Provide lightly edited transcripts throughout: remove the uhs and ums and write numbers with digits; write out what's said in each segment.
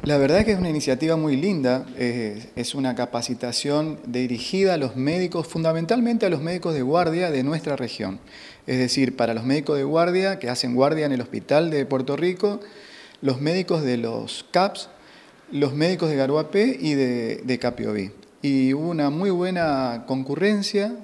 La verdad que es una iniciativa muy linda, es una capacitación dirigida a los médicos, fundamentalmente a los médicos de guardia de nuestra región. Es decir, para los médicos de guardia que hacen guardia en el hospital de Puerto Rico, los médicos de los CAPS, los médicos de Garuapé y de Capiobí. Y hubo una muy buena concurrencia,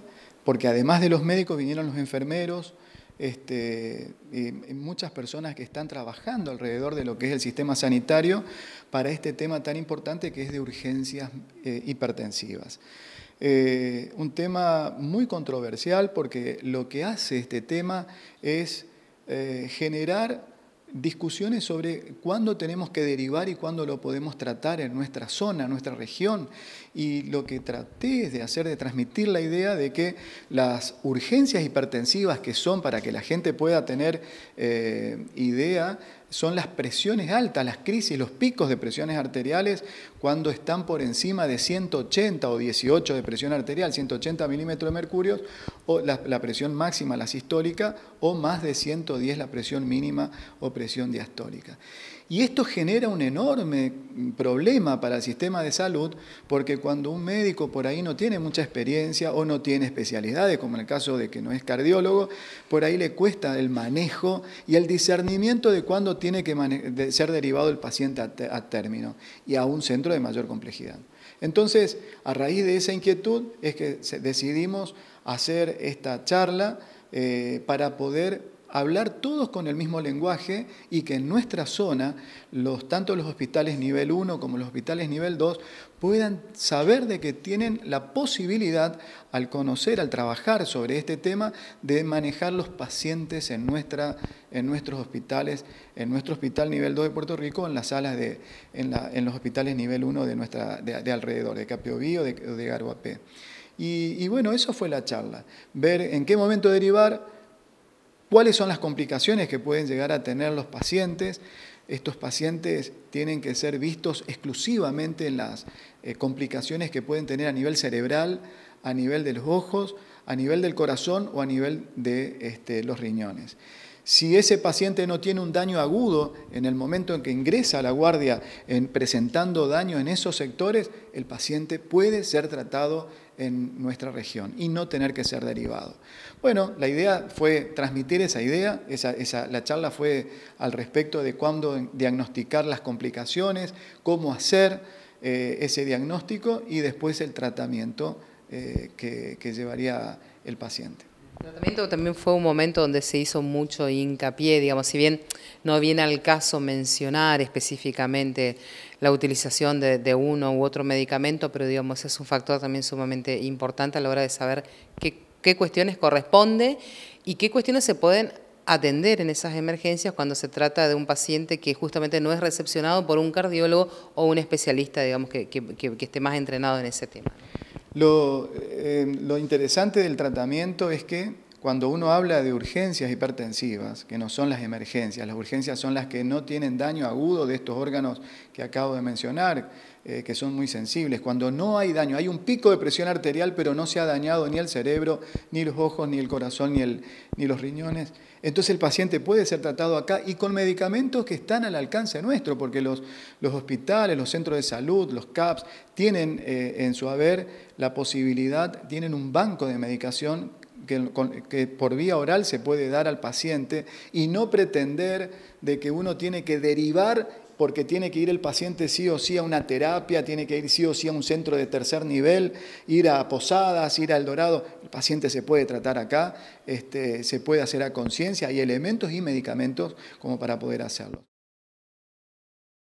porque además de los médicos vinieron los enfermeros, y muchas personas que están trabajando alrededor de lo que es el sistema sanitario para este tema tan importante que es de urgencias hipertensivas. Un tema muy controversial porque lo que hace este tema es generar discusiones sobre cuándo tenemos que derivar y cuándo lo podemos tratar en nuestra zona, en nuestra región. Y lo que traté de hacer, de transmitir la idea de que las urgencias hipertensivas que son para que la gente pueda tener idea, son las presiones altas, las crisis, los picos de presiones arteriales cuando están por encima de 180 o 18 de presión arterial, 180 milímetros de mercurio, o la presión máxima, la sistólica, o más de 110 la presión mínima o presión diastólica. Y esto genera un enorme problema para el sistema de salud, porque cuando un médico por ahí no tiene mucha experiencia o no tiene especialidades, como en el caso de que no es cardiólogo, por ahí le cuesta el manejo y el discernimiento de cuándo tiene que ser derivado el paciente a término y a un centro de mayor complejidad. Entonces, a raíz de esa inquietud es que decidimos hacer esta charla para poder hablar todos con el mismo lenguaje y que en nuestra zona, tanto los hospitales nivel 1 como los hospitales nivel 2, puedan saber de que tienen la posibilidad, al conocer, al trabajar sobre este tema, de manejar los pacientes en nuestros hospitales, en nuestro hospital nivel 2 de Puerto Rico, en las salas en los hospitales nivel 1 de alrededor, de Capiobí o de Garuapé. Y bueno, eso fue la charla, ver en qué momento derivar, cuáles son las complicaciones que pueden llegar a tener los pacientes. Estos pacientes tienen que ser vistos exclusivamente en las complicaciones que pueden tener a nivel cerebral, a nivel de los ojos, a nivel del corazón o a nivel de los riñones. Si ese paciente no tiene un daño agudo en el momento en que ingresa a la guardia presentando daño en esos sectores, el paciente puede ser tratado en nuestra región y no tener que ser derivado. Bueno, la idea fue transmitir esa idea, la charla fue al respecto de cuándo diagnosticar las complicaciones, cómo hacer ese diagnóstico y después el tratamiento que llevaría el paciente. El tratamiento también fue un momento donde se hizo mucho hincapié, digamos, si bien no viene al caso mencionar específicamente la utilización de uno u otro medicamento, pero digamos es un factor también sumamente importante a la hora de saber qué cuestiones corresponde y qué cuestiones se pueden atender en esas emergencias cuando se trata de un paciente que justamente no es recepcionado por un cardiólogo o un especialista, digamos, que esté más entrenado en ese tema. Lo interesante del tratamiento es que cuando uno habla de urgencias hipertensivas, que no son las emergencias, las urgencias son las que no tienen daño agudo de estos órganos que acabo de mencionar, que son muy sensibles. Cuando no hay daño, hay un pico de presión arterial, pero no se ha dañado ni el cerebro, ni los ojos, ni el corazón, ni los riñones. Entonces el paciente puede ser tratado acá y con medicamentos que están al alcance nuestro, porque los hospitales, los centros de salud, los CAPS, tienen en su haber la posibilidad, tienen un banco de medicación que por vía oral se puede dar al paciente y no pretender de que uno tiene que derivar porque tiene que ir el paciente sí o sí a una terapia, tiene que ir sí o sí a un centro de tercer nivel, ir a Posadas, ir a El Dorado. El paciente se puede tratar acá, se puede hacer a conciencia, hay elementos y medicamentos como para poder hacerlo.